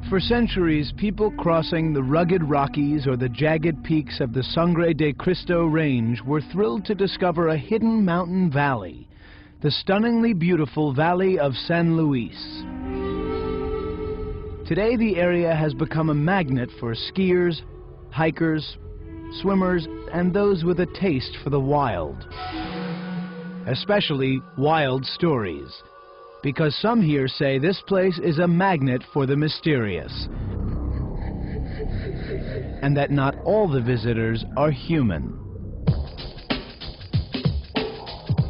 For centuries, people crossing the rugged Rockies or the jagged peaks of the Sangre de Cristo Range were thrilled to discover a hidden mountain valley, the stunningly beautiful Valley of San Luis. Today, the area has become a magnet for skiers, hikers, swimmers, and those with a taste for the wild. Especially wild stories, because some here say this place is a magnet for the mysterious, and that not all the visitors are human.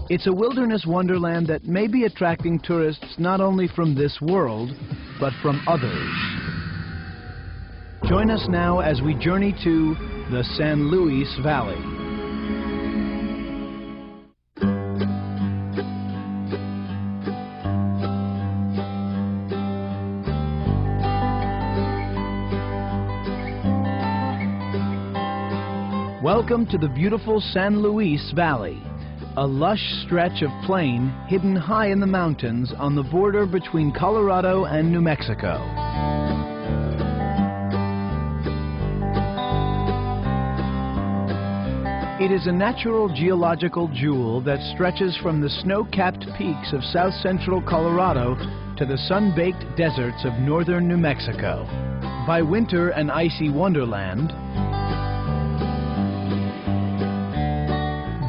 It's a wilderness wonderland that may be attracting tourists not only from this world, but from others. Join us now as we journey to the San Luis Valley. Welcome to the beautiful San Luis Valley, a lush stretch of plain hidden high in the mountains on the border between Colorado and New Mexico. It is a natural geological jewel that stretches from the snow-capped peaks of south-central Colorado to the sun-baked deserts of northern New Mexico. By winter, an icy wonderland.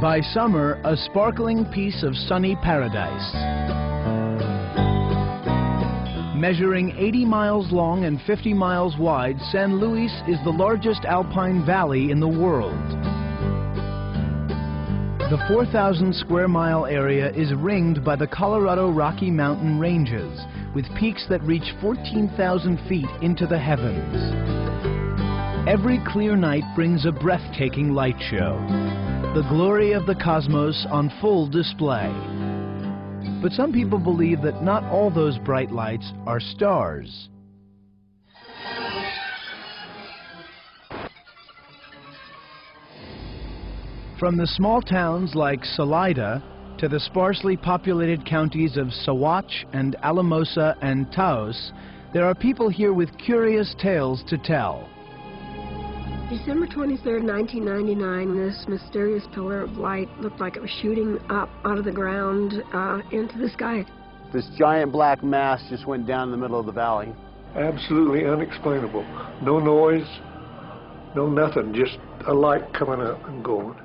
By summer, a sparkling piece of sunny paradise. Measuring 80 miles long and 50 miles wide, San Luis is the largest alpine valley in the world. The 4,000 square mile area is ringed by the Colorado Rocky Mountain ranges, with peaks that reach 14,000 feet into the heavens. Every clear night brings a breathtaking light show, the glory of the cosmos on full display. But some people believe that not all those bright lights are stars. From the small towns like Salida to the sparsely populated counties of Saguache and Alamosa and Taos, there are people here with curious tales to tell. December 23rd, 1999, this mysterious pillar of light looked like it was shooting up out of the ground into the sky. This giant black mass just went down the middle of the valley. Absolutely unexplainable. No noise, no nothing, just a light coming up and going.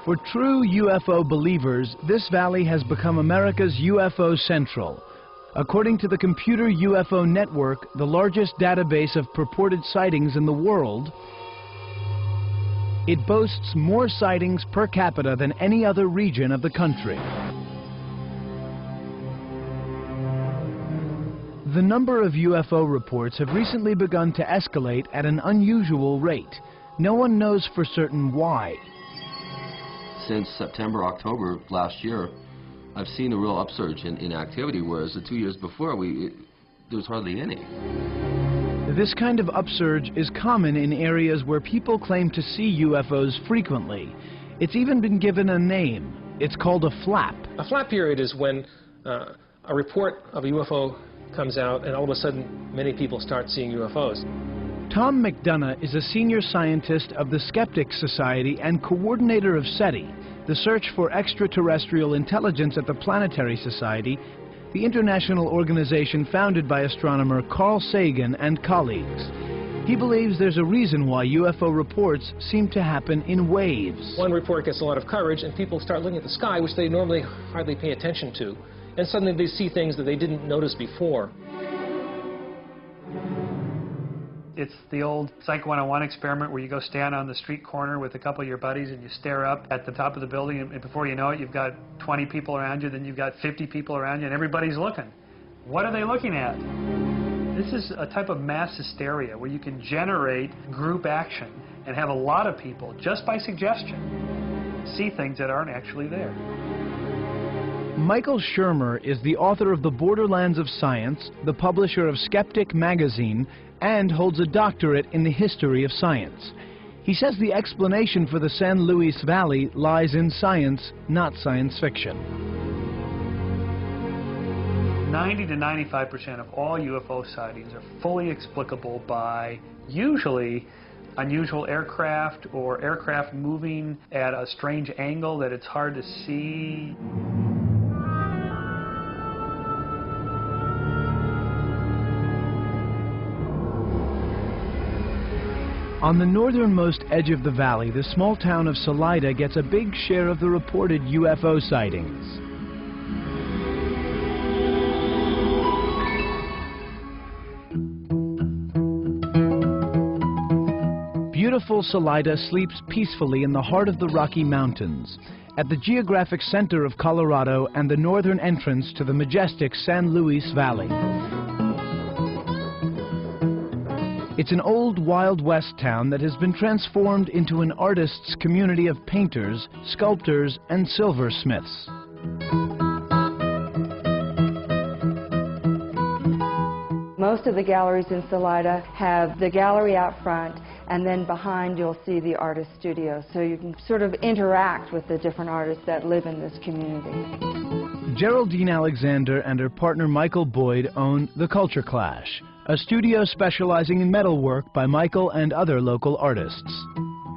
For true UFO believers, this valley has become America's UFO Central. According to the Computer UFO Network, the largest database of purported sightings in the world, it boasts more sightings per capita than any other region of the country. The number of UFO reports have recently begun to escalate at an unusual rate. No one knows for certain why. Since September, October last year, I've seen a real upsurge in activity, whereas the 2 years before, there was hardly any. This kind of upsurge is common in areas where people claim to see UFOs frequently. It's even been given a name. It's called a flap. A flap period is when a report of a UFO comes out and all of a sudden many people start seeing UFOs. Tom McDonough is a senior scientist of the Skeptics Society and coordinator of SETI, the search for extraterrestrial intelligence at the Planetary Society, the international organization founded by astronomer Carl Sagan and colleagues. He believes there's a reason why UFO reports seem to happen in waves. One report gets a lot of coverage and people start looking at the sky, which they normally hardly pay attention to, and suddenly they see things that they didn't notice before. It's the old Psych 101 experiment where you go stand on the street corner with a couple of your buddies and you stare up at the top of the building, and before you know it, you've got 20 people around you, then you've got 50 people around you, and everybody's looking. What are they looking at? This is a type of mass hysteria where you can generate group action and have a lot of people, just by suggestion, see things that aren't actually there. Michael Shermer is the author of The Borderlands of Science, the publisher of Skeptic magazine, and holds a doctorate in the history of science. He says the explanation for the San Luis Valley lies in science, not science fiction. 90 to 95% of all UFO sightings are fully explicable by usually unusual aircraft or aircraft moving at a strange angle that it's hard to see. On the northernmost edge of the valley, the small town of Salida gets a big share of the reported UFO sightings. Beautiful Salida sleeps peacefully in the heart of the Rocky Mountains, at the geographic center of Colorado and the northern entrance to the majestic San Luis Valley. It's an old Wild West town that has been transformed into an artist's community of painters, sculptors, and silversmiths. Most of the galleries in Salida have the gallery out front, and then behind you'll see the artist studio, so you can sort of interact with the different artists that live in this community. Geraldine Alexander and her partner Michael Boyd own The Culture Clash, a studio specializing in metalwork by Michael and other local artists.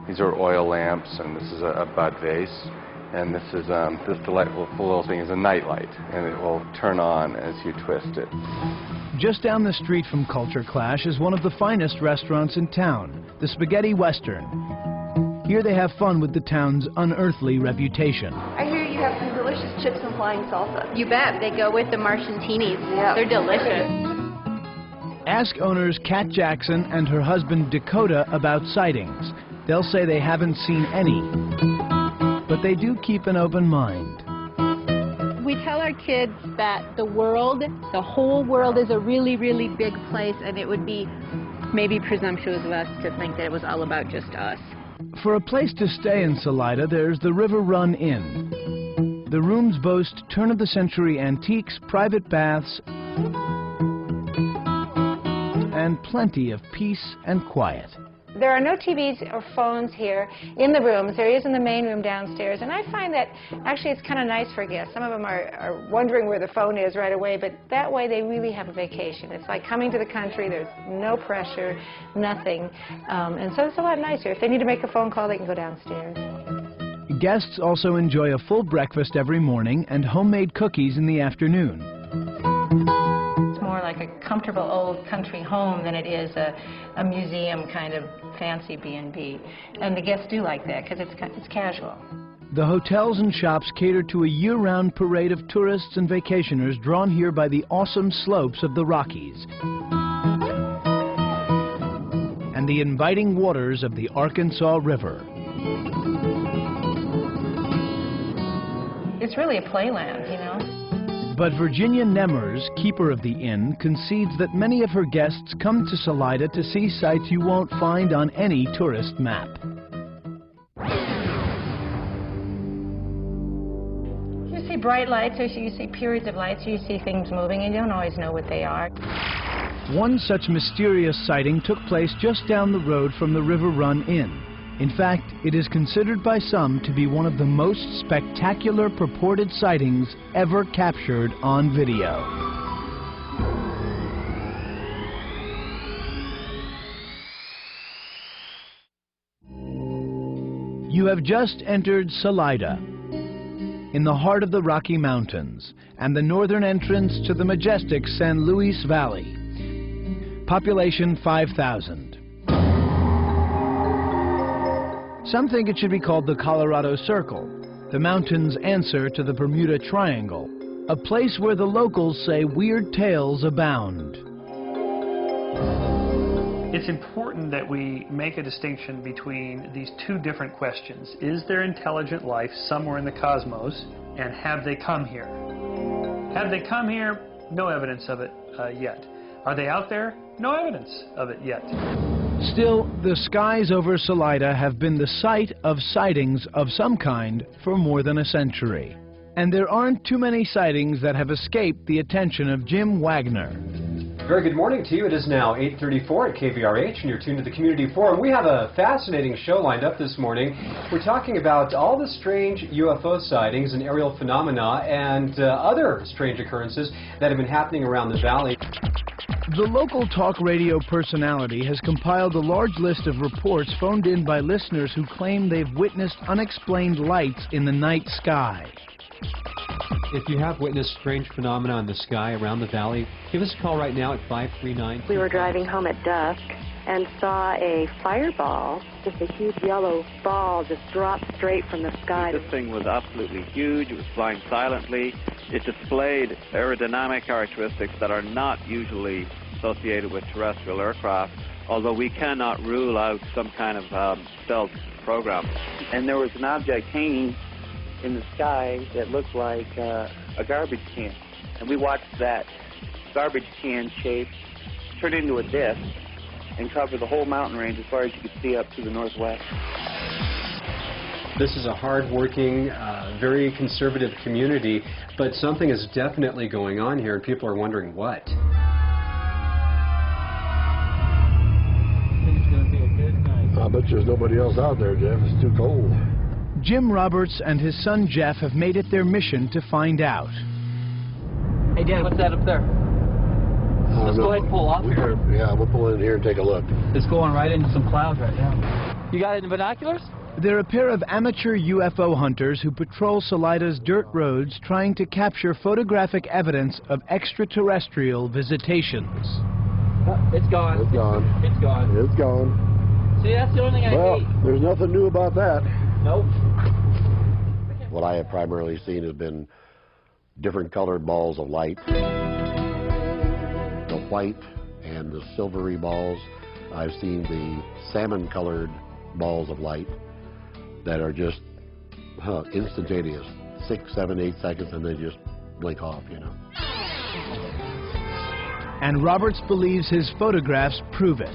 These are oil lamps, and this is a bud vase, and this is this delightful little thing is a nightlight, and it will turn on as you twist it. Just down the street from Culture Clash is one of the finest restaurants in town, the Spaghetti Western. Here they have fun with the town's unearthly reputation. I hear you have some delicious chips and flying salsa. You bet. They go with the Martiantinis. Yeah. They're delicious. Ask owners Kat Jackson and her husband Dakota about sightings. They'll say they haven't seen any, but they do keep an open mind. We tell our kids that the whole world is a really, really big place, and it would be maybe presumptuous of us to think that it was all about just us. For a place to stay in Salida, there's the River Run Inn. The rooms boast turn-of-the-century antiques, private baths, and plenty of peace and quiet. There are no TVs or phones here in the rooms. There is in the main room downstairs, and I find that actually it's kind of nice for guests. Some of them are wondering where the phone is right away, but that way they really have a vacation. It's like coming to the country. There's no pressure, nothing, and so it's a lot nicer. If they need to make a phone call, they can go downstairs. Guests also enjoy a full breakfast every morning and homemade cookies in the afternoon. Like a comfortable old country home than it is a museum kind of fancy B&B. And the guests do like that because it's casual. The hotels and shops cater to a year-round parade of tourists and vacationers drawn here by the awesome slopes of the Rockies and the inviting waters of the Arkansas River. It's really a playland, you know. But Virginia Nemmers, keeper of the inn, concedes that many of her guests come to Salida to see sights you won't find on any tourist map. You see bright lights, or you see periods of lights, you see things moving, and you don't always know what they are. One such mysterious sighting took place just down the road from the River Run Inn. In fact, it is considered by some to be one of the most spectacular purported sightings ever captured on video. You have just entered Salida, in the heart of the Rocky Mountains, and the northern entrance to the majestic San Luis Valley. Population 5,000. Some think it should be called the Colorado Circle, the mountain's answer to the Bermuda Triangle, a place where the locals say weird tales abound. It's important that we make a distinction between these two different questions. Is there intelligent life somewhere in the cosmos, and have they come here? Have they come here? No evidence of it yet. Are they out there? No evidence of it yet. Still, the skies over Salida have been the site of sightings of some kind for more than a century. And there aren't too many sightings that have escaped the attention of Jim Wagner. Very good morning to you. It is now 8:34 at KVRH, and you're tuned to the Community Forum. We have a fascinating show lined up this morning. We're talking about all the strange UFO sightings and aerial phenomena and other strange occurrences that have been happening around the valley. The local talk radio personality has compiled a large list of reports phoned in by listeners who claim they've witnessed unexplained lights in the night sky. If you have witnessed strange phenomena in the sky around the valley, give us a call right now at 539. We were driving home at dusk and saw a fireball, just a huge yellow ball just drop straight from the sky. This thing was absolutely huge. It was flying silently. It displayed aerodynamic characteristics that are not usually associated with terrestrial aircraft, although we cannot rule out some kind of stealth program. And there was an object hanging in the sky that looked like a garbage can. And we watched that garbage can shape turn into a disc and cover the whole mountain range as far as you could see up to the northwest. This is a hard-working, very conservative community, but something is definitely going on here, and people are wondering what. I bet there's nobody else out there, Jeff. It's too cold. Jim Roberts and his son Jeff have made it their mission to find out. Hey, Dad, what's that up there? Let's go ahead and pull off here. Yeah, we'll pull in here and take a look. It's going right into some clouds right now. You got it in binoculars? They're a pair of amateur UFO hunters who patrol Salida's dirt roads trying to capture photographic evidence of extraterrestrial visitations. It's gone. It's gone. It's gone. It's gone. See, that's the only thing I hate. Well, there's nothing new about that. Nope. What I have primarily seen has been different colored balls of light. The white and the silvery balls. I've seen the salmon colored balls of light that are just instantaneous. 6, 7, 8 seconds and they just blink off, you know. And Roberts believes his photographs prove it.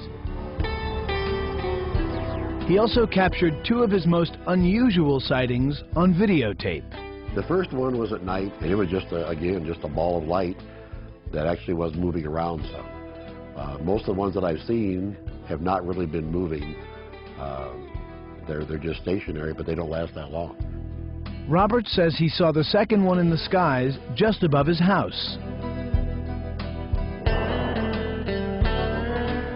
He also captured 2 of his most unusual sightings on videotape. The first one was at night, and it was just, again, just a ball of light that actually was moving around some. Most of the ones that I've seen have not really been moving. They're just stationary, but they don't last that long. Roberts says he saw the second one in the skies just above his house.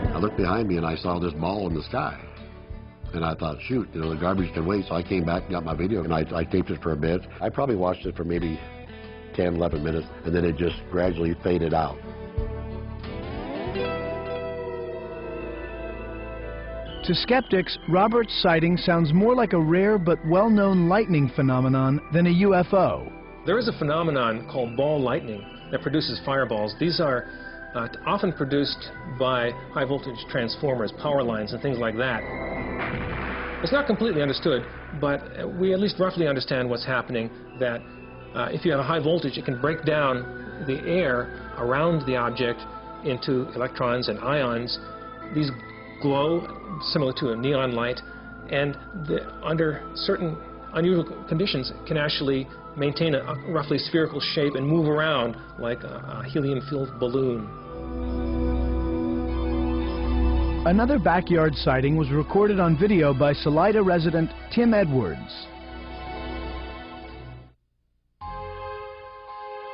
I looked behind me and I saw this ball in the sky. And I thought, shoot, you know, the garbage can wait. So I came back and got my video, and I taped it for a bit. I probably watched it for maybe 10, 11 minutes, and then it just gradually faded out. To skeptics, Roberts' sighting sounds more like a rare but well-known lightning phenomenon than a UFO. There is a phenomenon called ball lightning that produces fireballs. These are often produced by high-voltage transformers, power lines, and things like that. It's not completely understood, but we at least roughly understand what's happening, that if you have a high voltage, it can break down the air around the object into electrons and ions. These glow similar to a neon light, and under certain unusual conditions can actually maintain a roughly spherical shape and move around like a helium-filled balloon. Another backyard sighting was recorded on video by Salida resident Tim Edwards.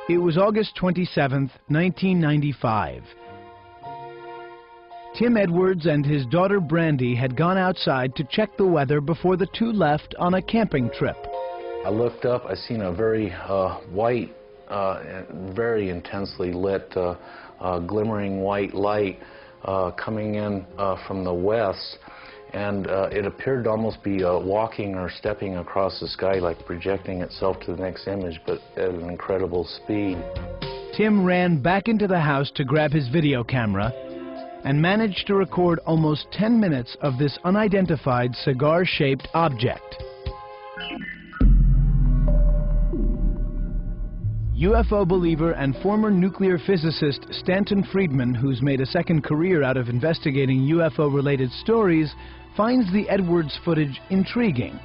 It was August 27, 1995. Tim Edwards and his daughter Brandy had gone outside to check the weather before the two left on a camping trip. I looked up, I seen a very white, very intensely lit, glimmering white light coming in from the west, and it appeared to almost be walking or stepping across the sky, like projecting itself to the next image, but at an incredible speed. Tim ran back into the house to grab his video camera and managed to record almost 10 minutes of this unidentified cigar-shaped object. UFO believer and former nuclear physicist Stanton Friedman, who's made a second career out of investigating UFO-related stories, finds the Edwards footage intriguing.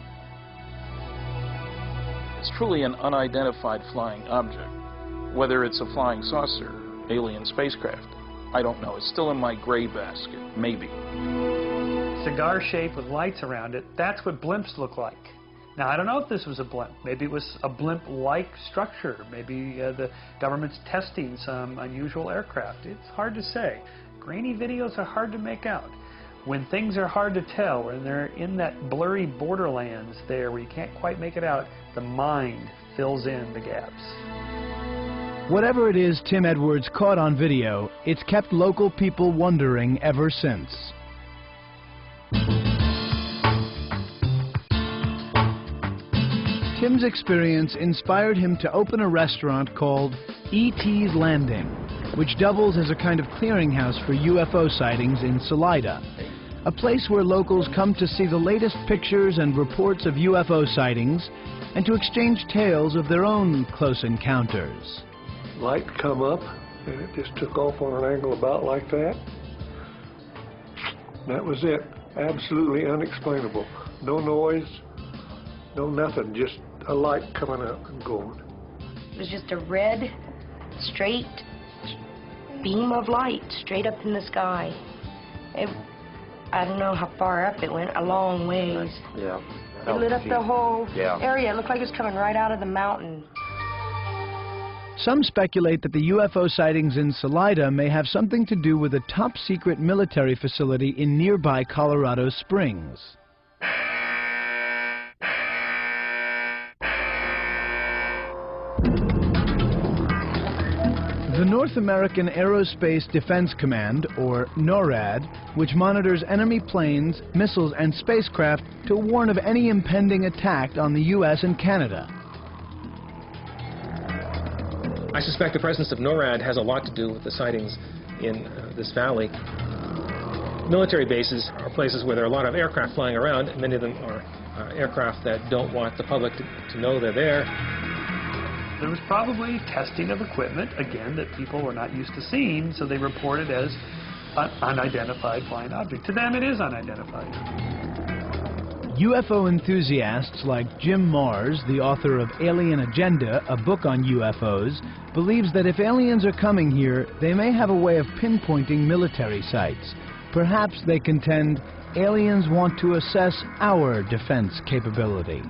It's truly an unidentified flying object. Whether it's a flying saucer, alien spacecraft, I don't know. It's still in my gray basket, maybe. Cigar shape with lights around it, that's what blimps look like. Now, I don't know if this was a blimp. Maybe it was a blimp-like structure. Maybe the government's testing some unusual aircraft. It's hard to say. Grainy videos are hard to make out. When things are hard to tell, when they're in that blurry borderlands there where you can't quite make it out, the mind fills in the gaps. Whatever it is Tim Edwards caught on video, it's kept local people wondering ever since. Tim's experience inspired him to open a restaurant called E.T.'s Landing, which doubles as a kind of clearinghouse for UFO sightings in Salida, a place where locals come to see the latest pictures and reports of UFO sightings and to exchange tales of their own close encounters. Light come up, and it just took off on an angle about like that. That was it. Absolutely unexplainable. No noise, no nothing, just a light coming up and going. It was just a red, straight beam of light straight up in the sky. I don't know how far up it went, a long ways. Yeah. It lit up the whole area. It looked like it was coming right out of the mountain. Some speculate that the UFO sightings in Salida may have something to do with a top-secret military facility in nearby Colorado Springs. The North American Aerospace Defense Command, or NORAD, which monitors enemy planes, missiles, and spacecraft to warn of any impending attack on the U.S. and Canada. I suspect the presence of NORAD has a lot to do with the sightings in this valley. Military bases are places where there are a lot of aircraft flying around, and many of them are aircraft that don't want the public to know they're there. There was probably testing of equipment, again, that people were not used to seeing, so they reported as an unidentified flying object. To them, it is unidentified. UFO enthusiasts like Jim Mars, the author of Alien Agenda, a book on UFOs, believes that if aliens are coming here, they may have a way of pinpointing military sites. Perhaps, they contend, aliens want to assess our defense capability.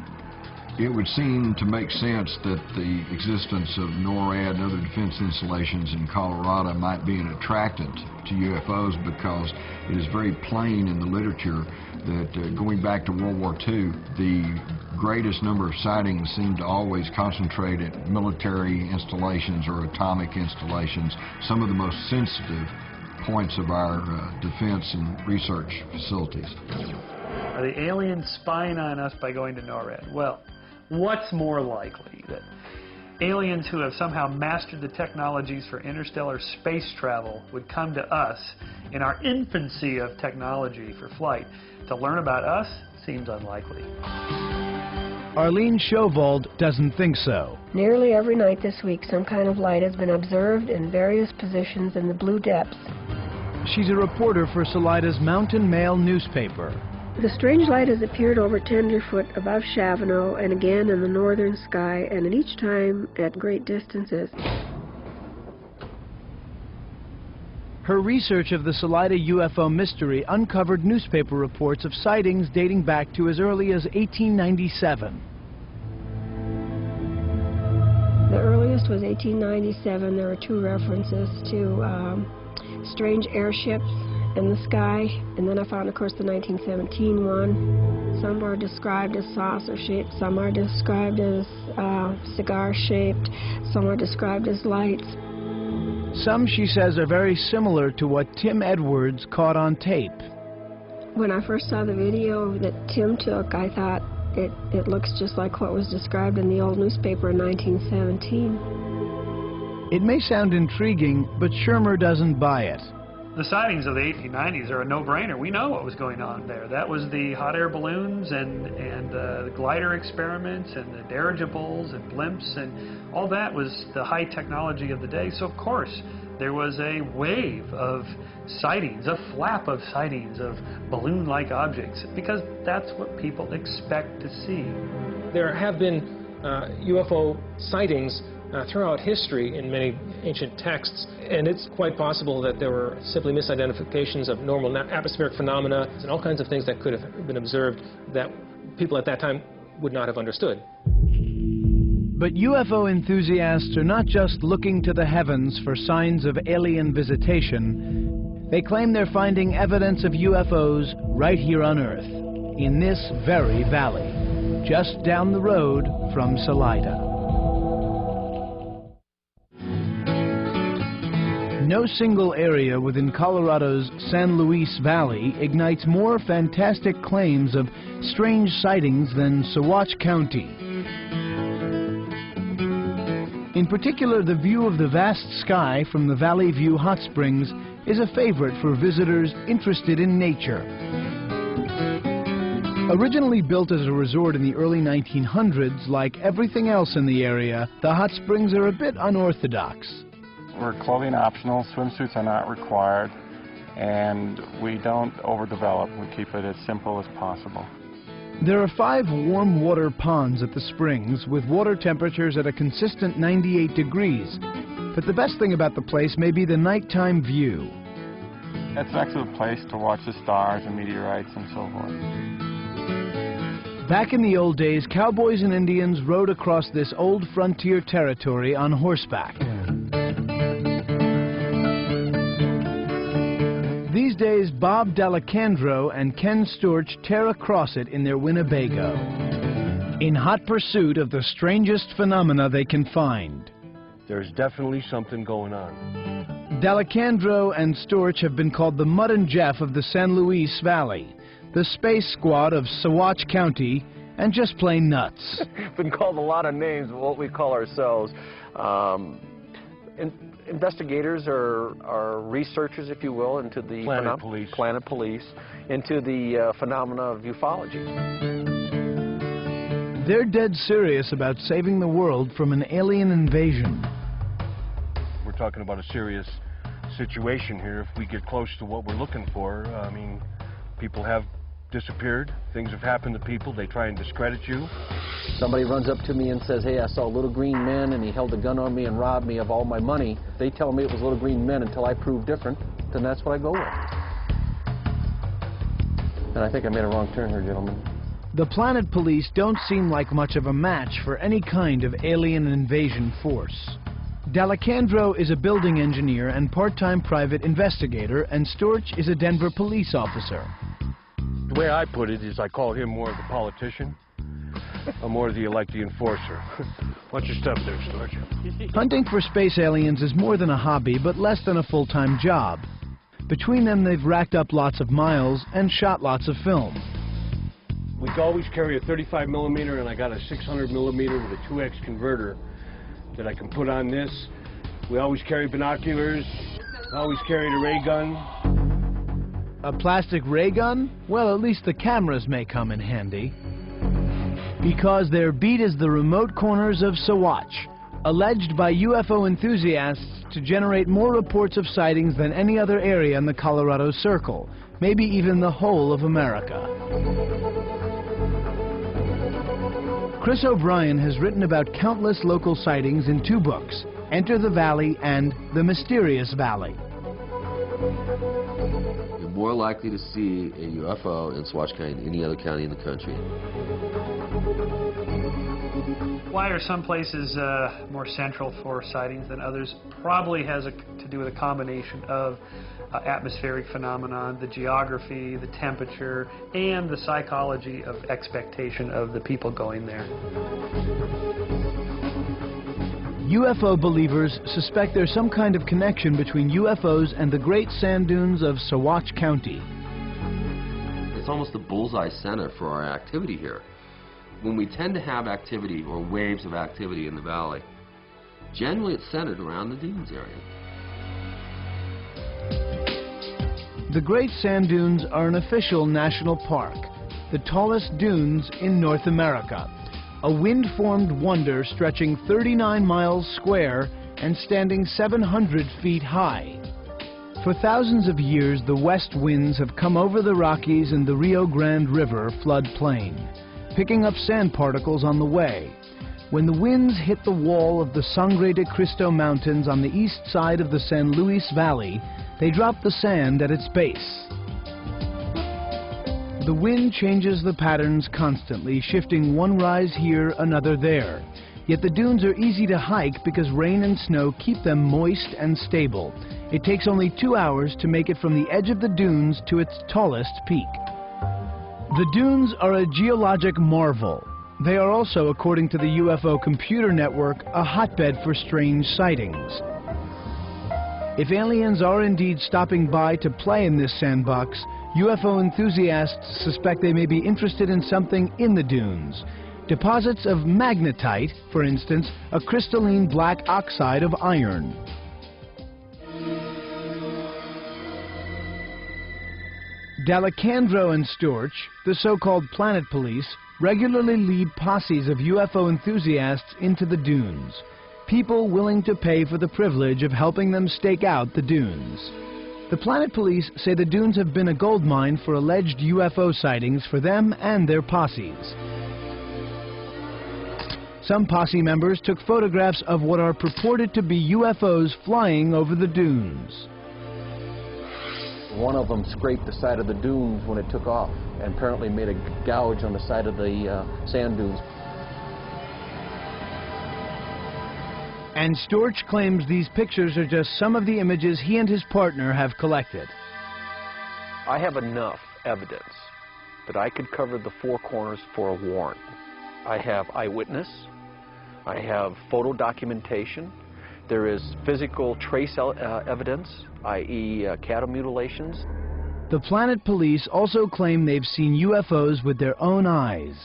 It would seem to make sense that the existence of NORAD and other defense installations in Colorado might be an attractant to UFOs, because it is very plain in the literature that going back to World War II, the greatest number of sightings seem to always concentrate at military installations or atomic installations, some of the most sensitive points of our defense and research facilities. Are the aliens spying on us by going to NORAD? Well, what's more likely? That aliens who have somehow mastered the technologies for interstellar space travel would come to us in our infancy of technology for flight to learn about us? Seems unlikely. Arlene Shovald doesn't think so. Nearly every night this week, some kind of light has been observed in various positions in the blue depths. She's a reporter for Salida's Mountain Mail newspaper. The strange light has appeared over Tenderfoot above Chavano and again in the northern sky, and at each time at great distances. Her research of the Salida UFO mystery uncovered newspaper reports of sightings dating back to as early as 1897. The earliest was 1897. There were two references to strange airships in the sky, and then I found, of course, the 1917 one. Some are described as saucer-shaped, some are described as cigar-shaped, some are described as lights. Some, she says, are very similar to what Tim Edwards caught on tape. When I first saw the video that Tim took, I thought it looks just like what was described in the old newspaper in 1917. It may sound intriguing, but Shermer doesn't buy it. The sightings of the 1890s are a no-brainer. We know what was going on there. That was the hot air balloons and the glider experiments and the dirigibles and blimps, and all that was the high technology of the day. So, of course, there was a wave of sightings, a flap of sightings of balloon-like objects, because that's what people expect to see. There have been UFO sightings throughout history in many ancient texts, and it's quite possible that there were simply misidentifications of normal atmospheric phenomena and all kinds of things that could have been observed that people at that time would not have understood. But UFO enthusiasts are not just looking to the heavens for signs of alien visitation. They claim they're finding evidence of UFOs right here on Earth, in this very valley, just down the road from Salida. No single area within Colorado's San Luis Valley ignites more fantastic claims of strange sightings than Saguache County. In particular, the view of the vast sky from the Valley View Hot Springs is a favorite for visitors interested in nature. Originally built as a resort in the early 1900s, like everything else in the area, the hot springs are a bit unorthodox. We're clothing optional, swimsuits are not required, and we don't overdevelop. We keep it as simple as possible. There are 5 warm water ponds at the springs with water temperatures at a consistent 98 degrees. But the best thing about the place may be the nighttime view. It's an excellent place to watch the stars and meteorites and so forth. Back in the old days, cowboys and Indians rode across this old frontier territory on horseback. These days, Bob D'Alessandro and Ken Storch tear across it in their Winnebago, in hot pursuit of the strangest phenomena they can find. There's definitely something going on. D'Alessandro and Storch have been called the Mud and Jeff of the San Luis Valley, the space squad of Saguache County, and just plain nuts. Been called a lot of names of what we call ourselves. Investigators or researchers, if you will, into the planet police, into the phenomena of ufology. They're dead serious about saving the world from an alien invasion. We're talking about a serious situation here. If we get close to what we're looking for, I mean, people have disappeared. Things have happened to people. They try and discredit you. Somebody runs up to me and says, hey, I saw a little green man and he held a gun on me and robbed me of all my money. They tell me it was little green men until I prove different, then that's what I go with. And I think I made a wrong turn here, gentlemen. The planet police don't seem like much of a match for any kind of alien invasion force. D'Alessandro is a building engineer and part-time private investigator, and Storch is a Denver police officer. The way I put it is I call him more of the politician. I'm more of the enforcer. Watch your step there, Storch. Hunting for space aliens is more than a hobby, but less than a full-time job. Between them, they've racked up lots of miles and shot lots of film. We always carry a 35 millimeter, and I got a 600 millimeter with a 2X converter that I can put on this. We always carry binoculars. Always carried a ray gun. A plastic ray gun? Well, at least the cameras may come in handy. Because their beat is the remote corners of Saguache, alleged by UFO enthusiasts to generate more reports of sightings than any other area in the Colorado Circle, maybe even the whole of America. Chris O'Brien has written about countless local sightings in 2 books, Enter the Valley and The Mysterious Valley. You're more likely to see a UFO in Saguache County than any other county in the country. Why are some places more central for sightings than others? Probably has to do with a combination of atmospheric phenomenon, the geography, the temperature, and the psychology of expectation of the people going there. UFO believers suspect there's some kind of connection between UFOs and the great sand dunes of Saguache County. It's almost the bullseye center for our activity here. When we tend to have activity or waves of activity in the valley, generally it's centered around the dunes area. The Great Sand Dunes are an official national park, the tallest dunes in North America, a wind-formed wonder stretching 39 miles square and standing 700 feet high. For thousands of years, the west winds have come over the Rockies and the Rio Grande River floodplain, picking up sand particles on the way. When the winds hit the wall of the Sangre de Cristo Mountains on the east side of the San Luis Valley, they drop the sand at its base. The wind changes the patterns constantly, shifting one rise here, another there. Yet the dunes are easy to hike because rain and snow keep them moist and stable. It takes only 2 hours to make it from the edge of the dunes to its tallest peak. The dunes are a geologic marvel. They are also, according to the UFO Computer Network, a hotbed for strange sightings. If aliens are indeed stopping by to play in this sandbox, UFO enthusiasts suspect they may be interested in something in the dunes. Deposits of magnetite, for instance, a crystalline black oxide of iron. D'Alessandro and Storch, the so-called planet police, regularly lead posses of UFO enthusiasts into the dunes. People willing to pay for the privilege of helping them stake out the dunes. The planet police say the dunes have been a gold mine for alleged UFO sightings for them and their posses. Some posse members took photographs of what are purported to be UFOs flying over the dunes. One of them scraped the side of the dunes when it took off and apparently made a gouge on the side of the sand dunes. And Storch claims these pictures are just some of the images he and his partner have collected. I have enough evidence that I could cover the four corners for a warrant. I have eyewitness, I have photo documentation, there is physical trace evidence, i.e. cattle mutilations. The planet police also claim they've seen UFOs with their own eyes.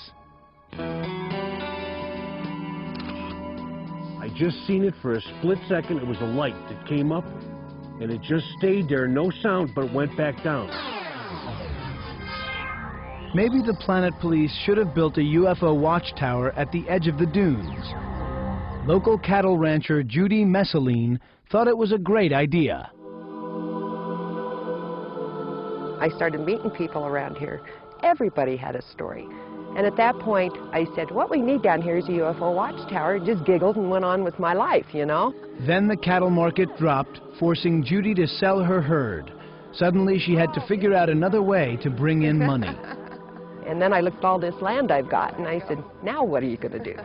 I just seen it for a split second. It was a light that came up, and it just stayed there, no sound, but it went back down. Maybe the planet police should have built a UFO watchtower at the edge of the dunes. Local cattle rancher Judy Messeline thought it was a great idea. I started meeting people around here. Everybody had a story. And at that point, I said, what we need down here is a UFO watchtower. Just giggled and went on with my life, you know? Then the cattle market dropped, forcing Judy to sell her herd. Suddenly, she had to figure out another way to bring in money. And then I looked at all this land I've got, and I said, now what are you going to do?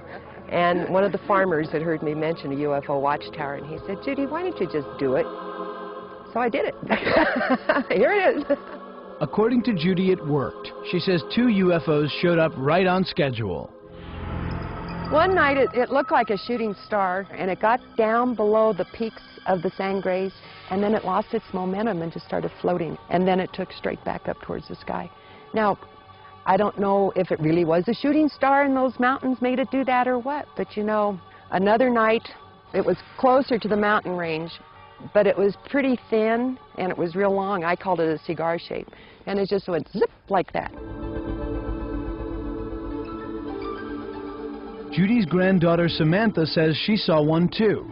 And one of the farmers had heard me mention a UFO watchtower, and he said, Judy, why don't you just do it? So I did it. Here it is. According to Judy, it worked. She says 2 UFOs showed up right on schedule. One night, it looked like a shooting star, and it got down below the peaks of the Sangres, and then it lost its momentum and just started floating, and then it took straight back up towards the sky. Now, I don't know if it really was a shooting star and those mountains made it do that or what, but you know, another night, it was closer to the mountain range, but it was pretty thin and it was real long. I called it a cigar shape, and it just went zip like that. Judy's granddaughter Samantha says she saw one too.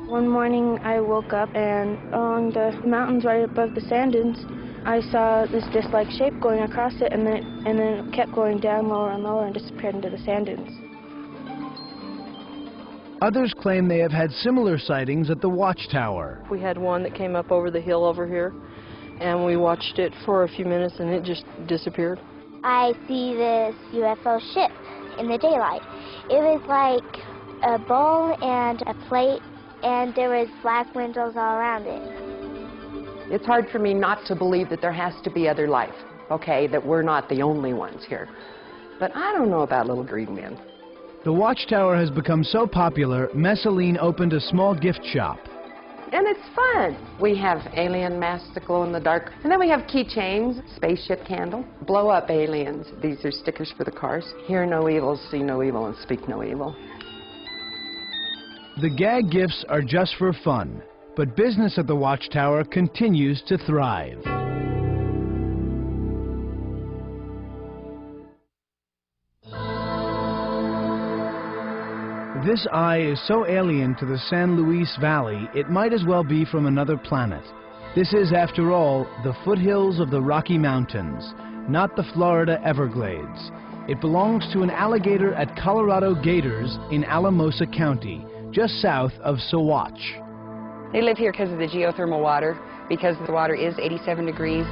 One morning I woke up and on the mountains right above the sand dunes, I saw this disc-like shape going across it, and then it kept going down lower and lower and disappeared into the sand dunes. Others claim they have had similar sightings at the watchtower. We had one that came up over the hill over here, and we watched it for a few minutes, and it just disappeared. I see this UFO ship in the daylight. It was like a bowl and a plate, and there was black windows all around it. It's hard for me not to believe that there has to be other life, okay, that we're not the only ones here. But I don't know about little green men. The watchtower has become so popular, Messeline opened a small gift shop. And it's fun. We have alien masks that glow in the dark, and then we have keychains, spaceship candle, blow up aliens. These are stickers for the cars. Hear no evil, see no evil, and speak no evil. The gag gifts are just for fun, but business at the watchtower continues to thrive. This eye is so alien to the San Luis Valley, it might as well be from another planet. This is, after all, the foothills of the Rocky Mountains, not the Florida Everglades. It belongs to an alligator at Colorado Gators in Alamosa County, just south of Saguache. They live here because of the geothermal water, because the water is 87 degrees.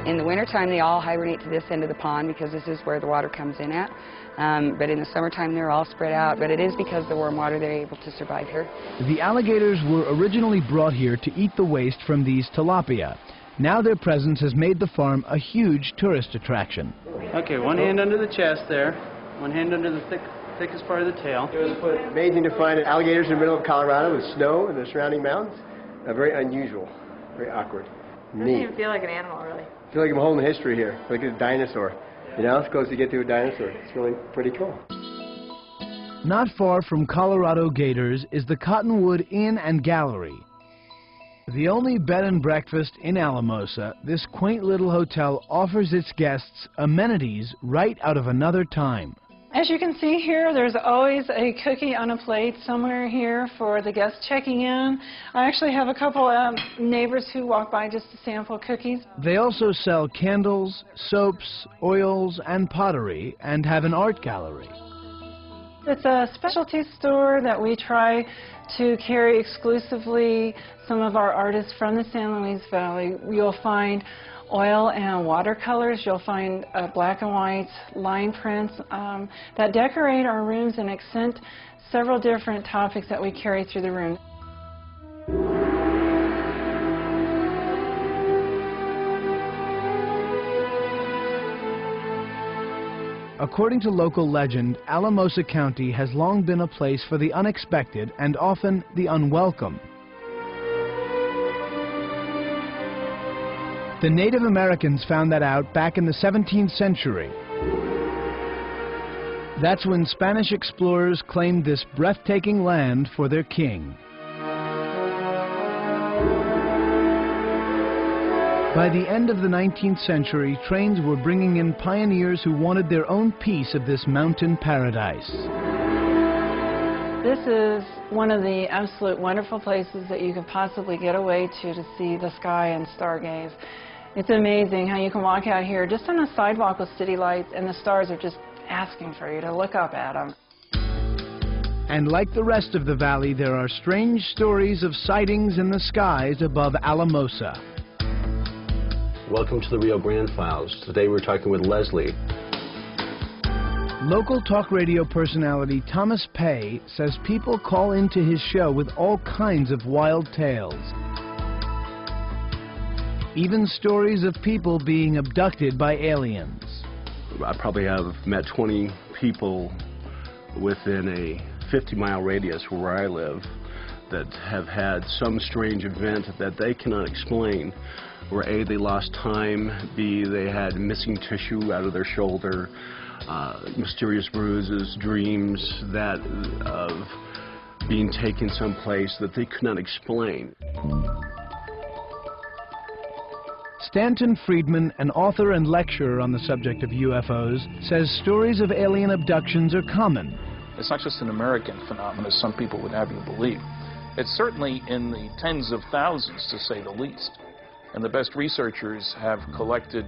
In the wintertime, they all hibernate to this end of the pond because this is where the water comes in at. But in the summertime, they're all spread out. But it is because of the warm water they're able to survive here. The alligators were originally brought here to eat the waste from these tilapia. Now their presence has made the farm a huge tourist attraction. Okay, one hand under the chest there, one hand under the thickest part of the tail. Amazing to find alligators in the middle of Colorado with snow and the surrounding mountains. Very unusual, very awkward. Doesn't even feel like an animal, really. I feel like I'm holding history here. I feel like it's a dinosaur. You know, it's close to get to a dinosaur. It's really pretty cool. Not far from Colorado Gators is the Cottonwood Inn and Gallery. The only bed and breakfast in Alamosa, this quaint little hotel offers its guests amenities right out of another time. As you can see here, there's always a cookie on a plate somewhere here for the guests checking in. I actually have a couple of neighbors who walk by just to sample cookies. They also sell candles, soaps, oils, and pottery, and have an art gallery. It's a specialty store that we try to carry exclusively some of our artists from the San Luis Valley. You'll find oil and watercolors, you'll find black and white line prints that decorate our rooms and accent several different topics that we carry through the room. According to local legend, Alamosa County has long been a place for the unexpected and often the unwelcome. The Native Americans found that out back in the 17th century. That's when Spanish explorers claimed this breathtaking land for their king. By the end of the 19th century, trains were bringing in pioneers who wanted their own piece of this mountain paradise. This is one of the absolute wonderful places that you could possibly get away to see the sky and stargaze. It's amazing how you can walk out here just on a sidewalk with city lights and the stars are just asking for you to look up at them. And like the rest of the valley, there are strange stories of sightings in the skies above Alamosa. Welcome to the Rio Grande Files. Today we're talking with Leslie. Local talk radio personality Thomas Pay says people call into his show with all kinds of wild tales. Even stories of people being abducted by aliens. I probably have met 20 people within a 50-mile radius where I live that have had some strange event that they cannot explain, where A, they lost time, B, they had missing tissue out of their shoulder, mysterious bruises, dreams that of being taken someplace that they could not explain. Stanton Friedman, an author and lecturer on the subject of UFOs, says stories of alien abductions are common. It's not just an American phenomenon, as some people would have you believe. It's certainly in the tens of thousands, to say the least. And the best researchers have collected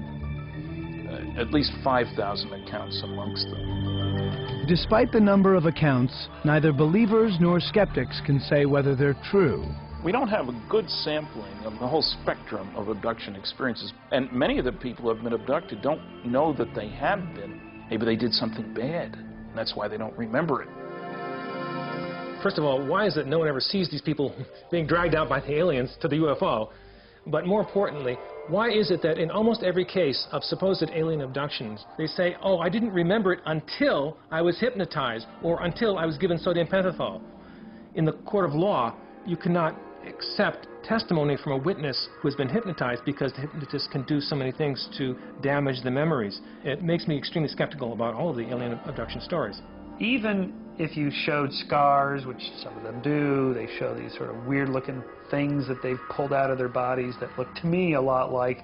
at least 5,000 accounts amongst them. Despite the number of accounts, neither believers nor skeptics can say whether they're true. We don't have a good sampling of the whole spectrum of abduction experiences. And many of the people who have been abducted don't know that they have been. Maybe they did something bad, and that's why they don't remember it. First of all, why is it no one ever sees these people being dragged out by the aliens to the UFO? But more importantly, why is it that in almost every case of supposed alien abductions, they say, oh, I didn't remember it until I was hypnotized or until I was given sodium pentothal? In the court of law, you cannot accept testimony from a witness who has been hypnotized because the hypnotist can do so many things to damage the memories. It makes me extremely skeptical about all of the alien abduction stories. Even if you showed scars, which some of them do, they show these sort of weird-looking things that they've pulled out of their bodies that look to me a lot like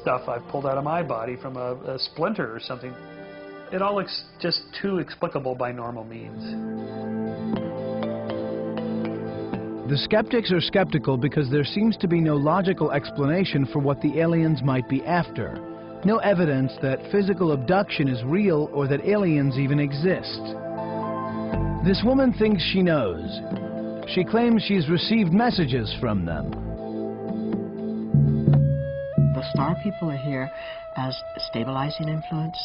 stuff I've pulled out of my body from a splinter or something. It all looks just too explicable by normal means. The skeptics are skeptical because there seems to be no logical explanation for what the aliens might be after. No evidence that physical abduction is real or that aliens even exist. This woman thinks she knows. She claims she's received messages from them. The star people are here as a stabilizing influence,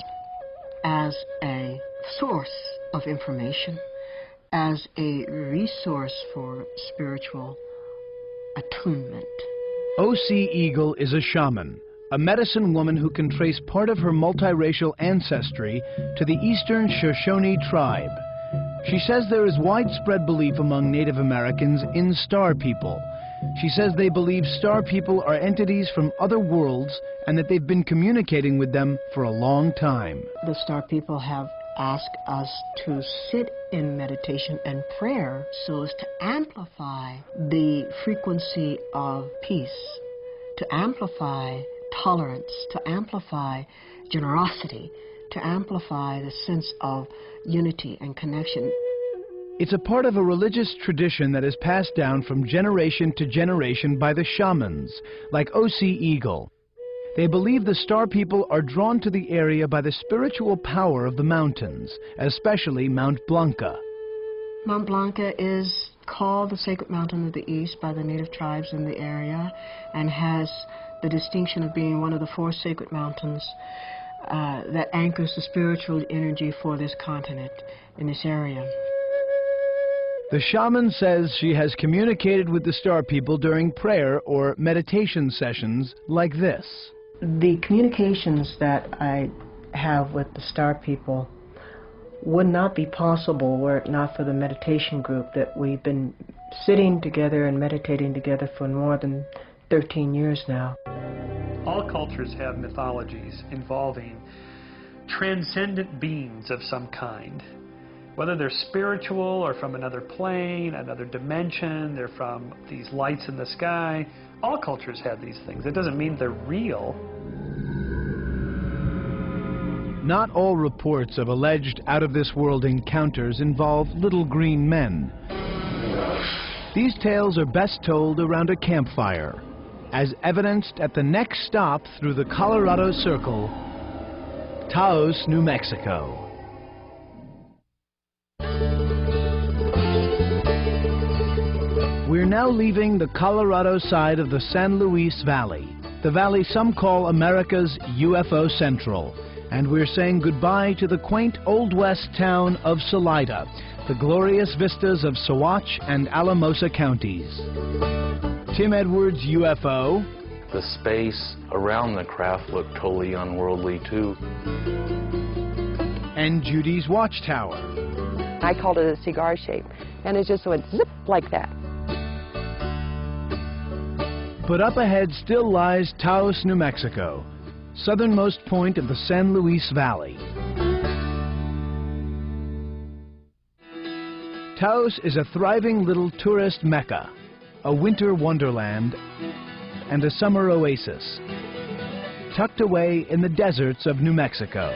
as a source of information, as a resource for spiritual attunement. O.C. Eagle is a shaman, a medicine woman who can trace part of her multiracial ancestry to the Eastern Shoshone tribe. She says there is widespread belief among Native Americans in star people. She says they believe star people are entities from other worlds and that they've been communicating with them for a long time. The star people have asked us to sit in meditation and prayer so as to amplify the frequency of peace, to amplify tolerance, to amplify generosity, to amplify the sense of unity and connection. It's a part of a religious tradition that is passed down from generation to generation by the shamans, like O.C. Eagle. They believe the star people are drawn to the area by the spiritual power of the mountains, especially Mount Blanca. Mount Blanca is called the Sacred Mountain of the East by the native tribes in the area and has the distinction of being one of the 4 sacred mountains that anchors the spiritual energy for this continent in this area. The shaman says she has communicated with the star people during prayer or meditation sessions like this. The communications that I have with the star people would not be possible were it not for the meditation group that we've been sitting together and meditating together for more than 13 years now. All cultures have mythologies involving transcendent beings of some kind. Whether they're spiritual or from another plane, another dimension, they're from these lights in the sky. All cultures have these things. It doesn't mean they're real. Not all reports of alleged out-of-this-world encounters involve little green men. These tales are best told around a campfire, as evidenced at the next stop through the Colorado Circle, Taos, New Mexico. We're now leaving the Colorado side of the San Luis Valley, the valley some call America's UFO Central, and we're saying goodbye to the quaint Old West town of Salida, the glorious vistas of Saguache and Alamosa counties. Tim Edwards' UFO. The space around the craft looked totally unworldly too. And Judy's Watchtower. I called it a cigar shape, and it just went zip like that. But up ahead still lies Taos, New Mexico, southernmost point of the San Luis Valley. Taos is a thriving little tourist mecca, a winter wonderland, and a summer oasis, tucked away in the deserts of New Mexico.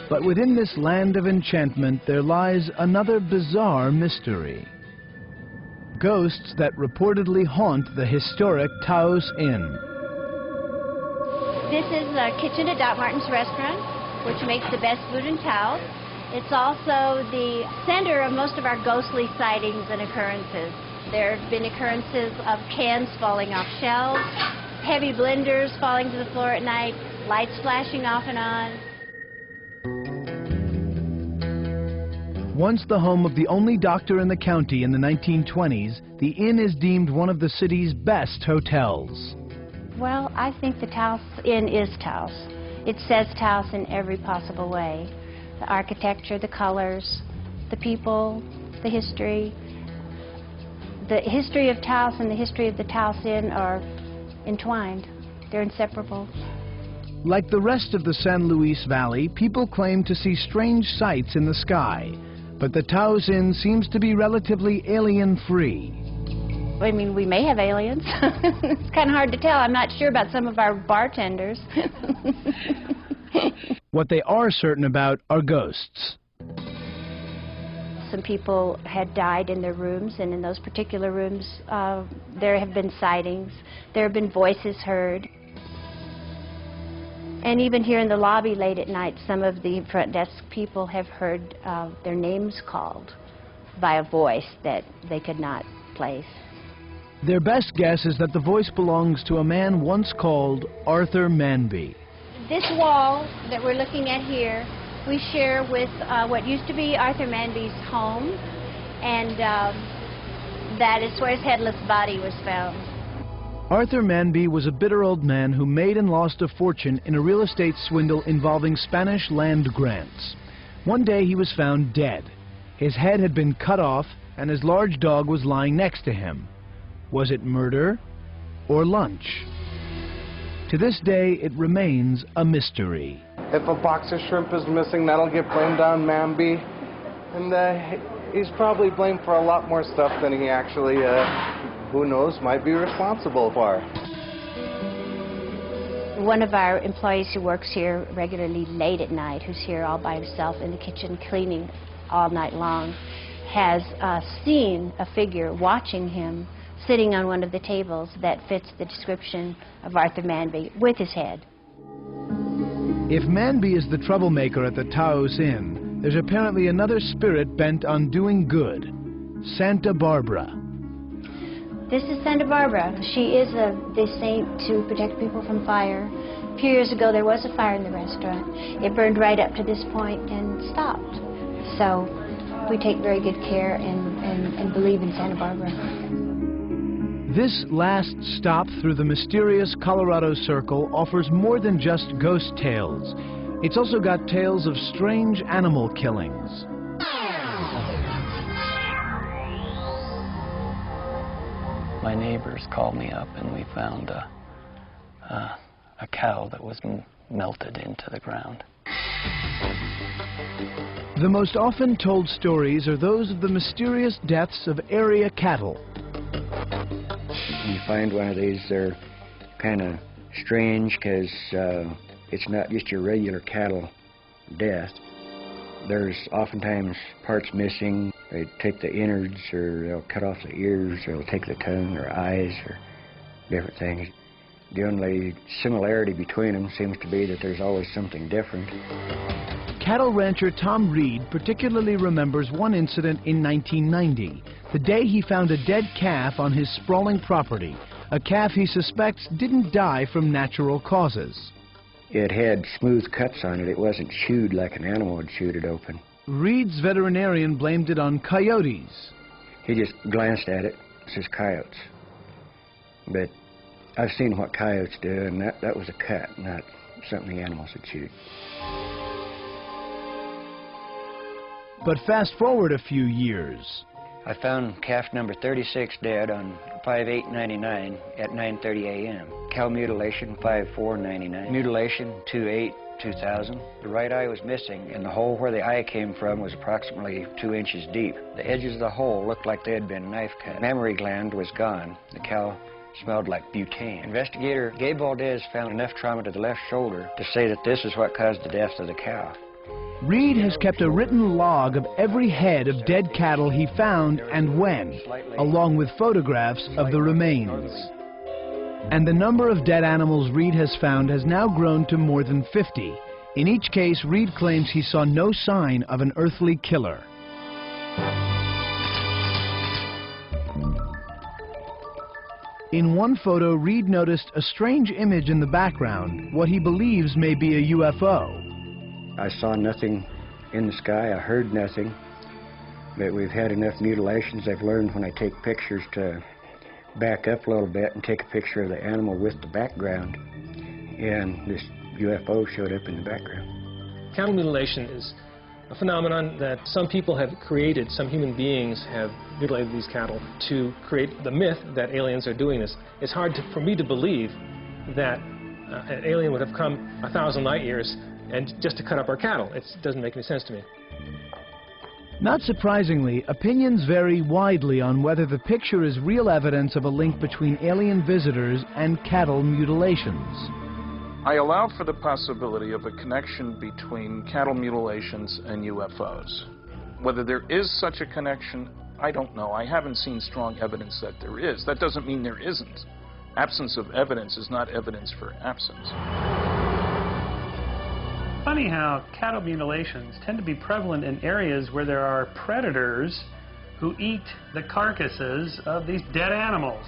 But within this land of enchantment, there lies another bizarre mystery. Ghosts that reportedly haunt the historic Taos Inn. This is the kitchen at Doc Martin's restaurant, which makes the best food in Taos. It's also the center of most of our ghostly sightings and occurrences. There have been occurrences of cans falling off shelves, heavy blenders falling to the floor at night, lights flashing off and on. Once the home of the only doctor in the county in the 1920s, the inn is deemed one of the city's best hotels. Well, I think the Taos Inn is Taos. It says Taos in every possible way. The architecture, the colors, the people, the history. The history of Taos and the history of the Taos Inn are entwined. They're inseparable. Like the rest of the San Luis Valley, people claim to see strange sights in the sky. But the Taos Inn seems to be relatively alien-free. I mean, we may have aliens. It's kind of hard to tell. I'm not sure about some of our bartenders. What they are certain about are ghosts. Some people had died in their rooms, and in those particular rooms, there have been sightings. There have been voices heard. And even here in the lobby late at night, some of the front desk people have heard their names called by a voice that they could not place. Their best guess is that the voice belongs to a man once called Arthur Manby. This wall that we're looking at here, we share with what used to be Arthur Manby's home, and that is where his headless body was found. Arthur Manby was a bitter old man who made and lost a fortune in a real estate swindle involving Spanish land grants. One day he was found dead. His head had been cut off and his large dog was lying next to him. Was it murder or lunch? To this day, it remains a mystery. If a box of shrimp is missing, that'll get blamed on Manby. And he's probably blamed for a lot more stuff than he actually, who knows, might be responsible for. One of our employees who works here regularly late at night, who's here all by himself in the kitchen cleaning all night long, has seen a figure watching him sitting on one of the tables that fits the description of Arthur Manby with his head. If Manby is the troublemaker at the Taos Inn, there's apparently another spirit bent on doing good, Santa Barbara. This is Santa Barbara. She is the saint to protect people from fire. A few years ago there was a fire in the restaurant. It burned right up to this point and stopped. So we take very good care and believe in Santa Barbara. This last stop through the mysterious Colorado Circle offers more than just ghost tales. It's also got tales of strange animal killings. My neighbors called me up and we found a cow that was melted into the ground. The most often told stories are those of the mysterious deaths of area cattle. When you find one of these, they're kind of strange because it's not just your regular cattle death. There's oftentimes parts missing. They take the innards, or they'll cut off the ears, or they'll take the tongue or eyes or different things. The only similarity between them seems to be that there's always something different. Cattle rancher Tom Reed particularly remembers one incident in 1990, the day he found a dead calf on his sprawling property, a calf he suspects didn't die from natural causes. It had smooth cuts on it. It wasn't chewed like an animal would chewed it open. Reed's veterinarian blamed it on coyotes. He just glanced at it, says coyotes. But I've seen what coyotes do, and that was a cut, not something the animals had chewed. But fast forward a few years. I found calf number 36 dead on 5/8/99 at 9:30 a.m. Cow mutilation 5/4/99. Mutilation 2/8/2000. The right eye was missing, and the hole where the eye came from was approximately 2 inches deep. The edges of the hole looked like they had been knife cut. Mammary gland was gone. The cow smelled like butane. Investigator Gabe Valdez found enough trauma to the left shoulder to say that this is what caused the death of the cow. Reed has kept a written log of every head of dead cattle he found and when, along with photographs of the remains. And the number of dead animals Reed has found has now grown to more than 50. In each case, Reed claims he saw no sign of an earthly killer. In one photo, Reed noticed a strange image in the background, what he believes may be a UFO. I saw nothing in the sky, I heard nothing, but we've had enough mutilations. I've learned when I take pictures to back up a little bit and take a picture of the animal with the background, and this UFO showed up in the background. Cattle mutilation is a phenomenon that some people have created, some human beings have mutilated these cattle to create the myth that aliens are doing this. It's hard for me to believe that an alien would have come 1,000 light years and just to cut up our cattle. It doesn't make any sense to me. Not surprisingly, opinions vary widely on whether the picture is real evidence of a link between alien visitors and cattle mutilations. I allow for the possibility of a connection between cattle mutilations and UFOs. Whether there is such a connection, I don't know. I haven't seen strong evidence that there is. That doesn't mean there isn't. Absence of evidence is not evidence for absence. funny how cattle mutilations tend to be prevalent in areas where there are predators who eat the carcasses of these dead animals.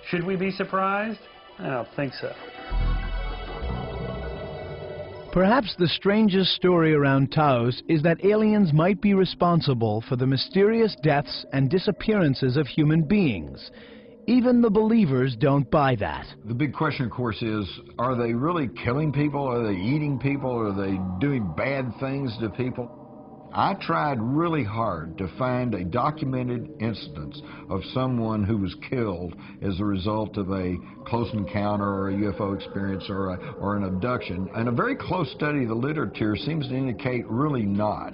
Should we be surprised? I don't think so. Perhaps the strangest story around Taos is that aliens might be responsible for the mysterious deaths and disappearances of human beings. Even the believers don't buy that. The big question, of course, is, are they really killing people? Are they eating people? Are they doing bad things to people? I tried really hard to find a documented instance of someone who was killed as a result of a close encounter or a UFO experience or an abduction. And a very close study of the literature seems to indicate really not.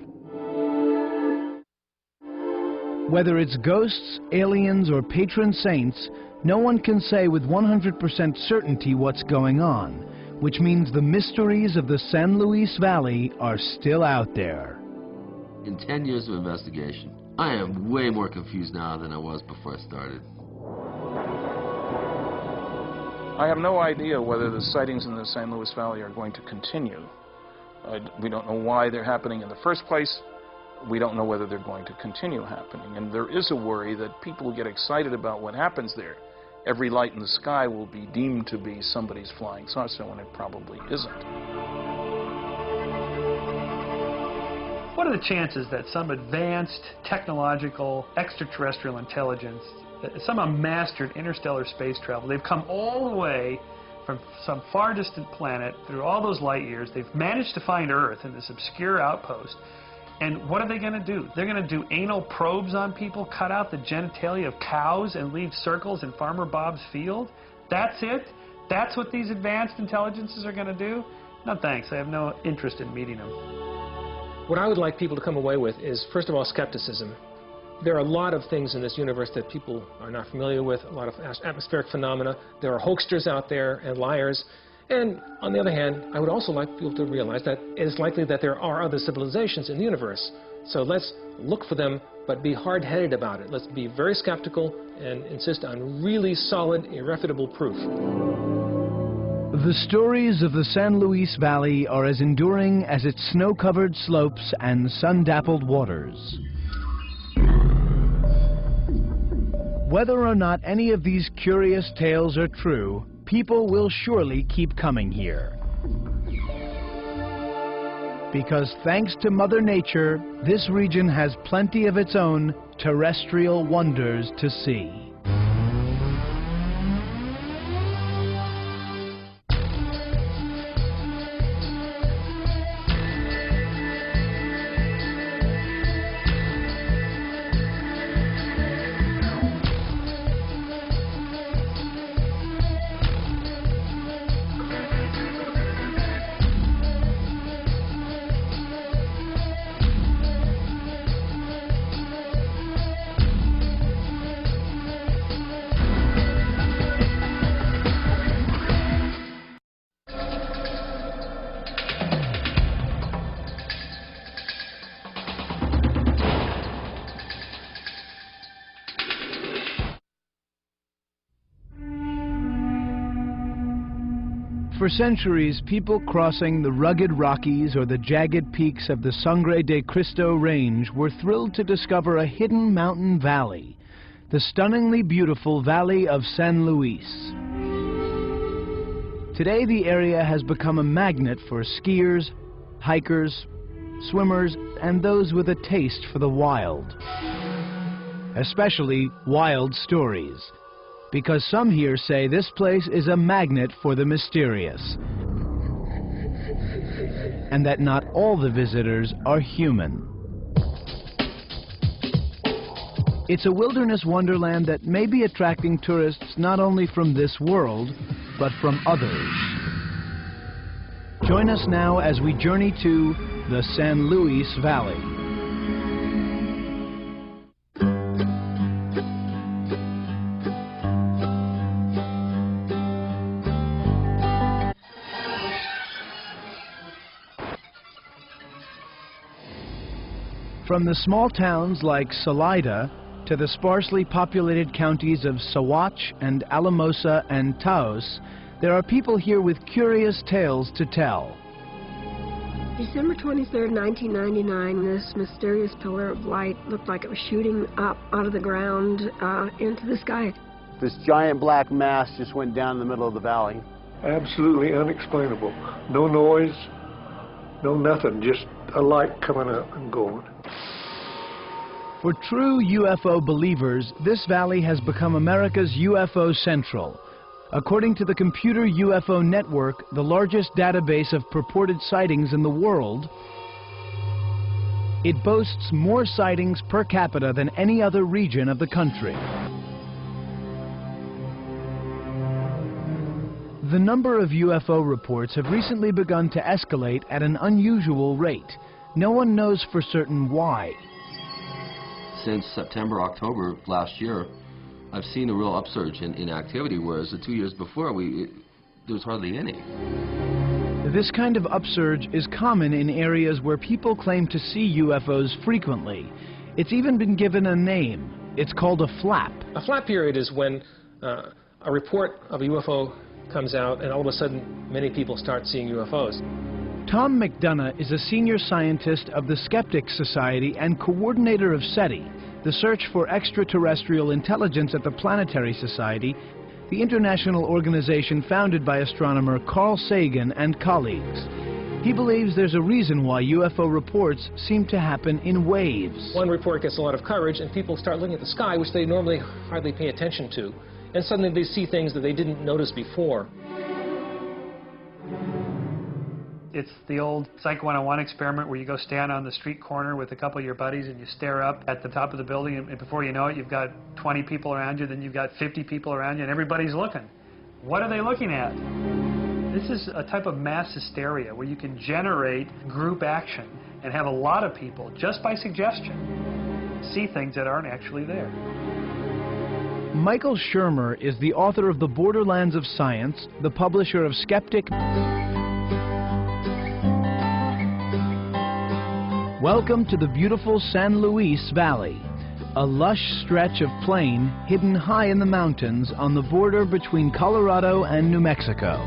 Whether it's ghosts, aliens, or patron saints, no one can say with 100% certainty what's going on, which means the mysteries of the San Luis Valley are still out there. In 10 years of investigation, I am way more confused now than I was before I started. I have no idea whether the sightings in the San Luis Valley are going to continue. We don't know why they're happening in the first place. We don't know whether they're going to continue happening. And there is a worry that people get excited about what happens there. Every light in the sky will be deemed to be somebody's flying saucer when it probably isn't. What are the chances that some advanced technological extraterrestrial intelligence somehow mastered interstellar space travel? They've come all the way from some far distant planet through all those light years. They've managed to find Earth in this obscure outpost. And what are they going to do? They're going to do anal probes on people, cut out the genitalia of cows and leave circles in Farmer Bob's field? That's it? That's what these advanced intelligences are going to do? No thanks. I have no interest in meeting them. What I would like people to come away with is, first of all, skepticism. There are a lot of things in this universe that people are not familiar with, a lot of atmospheric phenomena. There are hoaxers out there and liars. And on the other hand, I would also like people to realize that it is likely that there are other civilizations in the universe. So let's look for them, but be hard-headed about it. Let's be very skeptical and insist on really solid, irrefutable proof. The stories of the San Luis Valley are as enduring as its snow-covered slopes and sun-dappled waters. Whether or not any of these curious tales are true, people will surely keep coming here. Because thanks to Mother Nature, this region has plenty of its own terrestrial wonders to see. For centuries, people crossing the rugged Rockies or the jagged peaks of the Sangre de Cristo Range were thrilled to discover a hidden mountain valley, the stunningly beautiful Valley of San Luis. Today, the area has become a magnet for skiers, hikers, swimmers, and those with a taste for the wild. Especially wild stories. Because some here say this place is a magnet for the mysterious, and that not all the visitors are human. It's a wilderness wonderland that may be attracting tourists not only from this world, but from others. Join us now as we journey to the San Luis Valley. From the small towns like Salida to the sparsely populated counties of Saguache and Alamosa and Taos, there are people here with curious tales to tell. December 23rd, 1999, this mysterious pillar of light looked like it was shooting up out of the ground into the sky. This giant black mass just went down the middle of the valley. Absolutely unexplainable. No noise, no nothing, just a light coming up and going. For true UFO believers, this valley has become America's UFO Central. According to the Computer UFO Network, the largest database of purported sightings in the world, it boasts more sightings per capita than any other region of the country. The number of UFO reports have recently begun to escalate at an unusual rate. No one knows for certain why. Since September, October of last year, I've seen a real upsurge in activity, whereas the 2 years before, there was hardly any. This kind of upsurge is common in areas where people claim to see UFOs frequently. It's even been given a name. It's called a flap. A flap period is when a report of a UFO comes out and all of a sudden many people start seeing UFOs. Tom McDonough is a senior scientist of the Skeptics Society and coordinator of SETI, the search for extraterrestrial intelligence at the Planetary Society, the international organization founded by astronomer Carl Sagan and colleagues. He believes there's a reason why UFO reports seem to happen in waves. One report gets a lot of coverage and people start looking at the sky, which they normally hardly pay attention to, and suddenly they see things that they didn't notice before. It's the old Psych 101 experiment where you go stand on the street corner with a couple of your buddies and you stare up at the top of the building, and before you know it, you've got 20 people around you, then you've got 50 people around you, and everybody's looking. What are they looking at? This is a type of mass hysteria where you can generate group action and have a lot of people, just by suggestion, see things that aren't actually there. Michael Shermer is the author of The Borderlands of Science, the publisher of Skeptic. Welcome to the beautiful San Luis Valley, a lush stretch of plain hidden high in the mountains on the border between Colorado and New Mexico.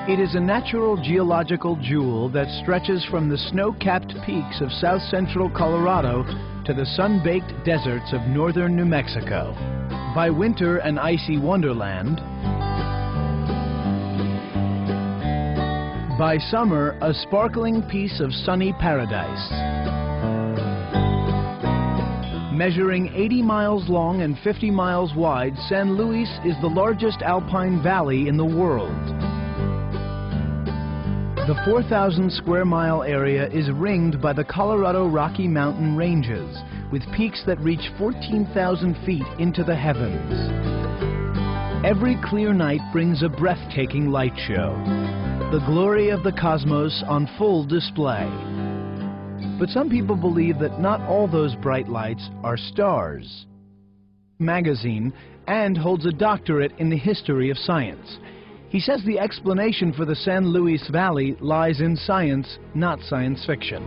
It is a natural geological jewel that stretches from the snow-capped peaks of south-central Colorado to the sun-baked deserts of northern New Mexico. By winter, an icy wonderland. By summer, a sparkling piece of sunny paradise. Measuring 80 miles long and 50 miles wide, San Luis is the largest alpine valley in the world. The 4,000 square mile area is ringed by the Colorado Rocky Mountain ranges, with peaks that reach 14,000 feet into the heavens. Every clear night brings a breathtaking light show. The glory of the cosmos on full display. But some people believe that not all those bright lights are stars. Magazine, and holds a doctorate in the history of science. He says the explanation for the San Luis Valley lies in science, not science fiction.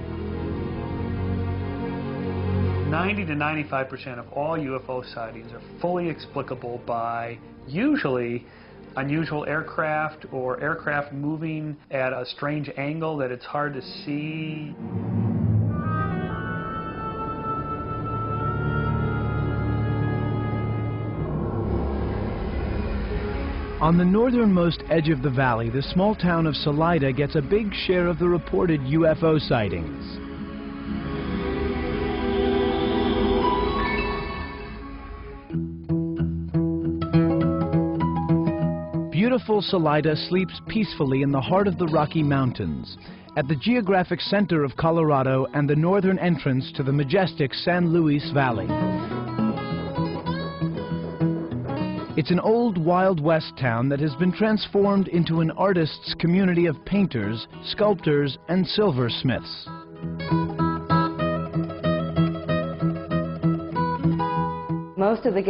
90 to 95% of all UFO sightings are fully explicable by usually unusual aircraft or aircraft moving at a strange angle that it's hard to see. On the northernmost edge of the valley, the small town of Salida gets a big share of the reported UFO sightings. Beautiful Salida sleeps peacefully in the heart of the Rocky Mountains, at the geographic center of Colorado and the northern entrance to the majestic San Luis Valley. It's an old Wild West town that has been transformed into an artist's community of painters, sculptors, and silversmiths. Most of the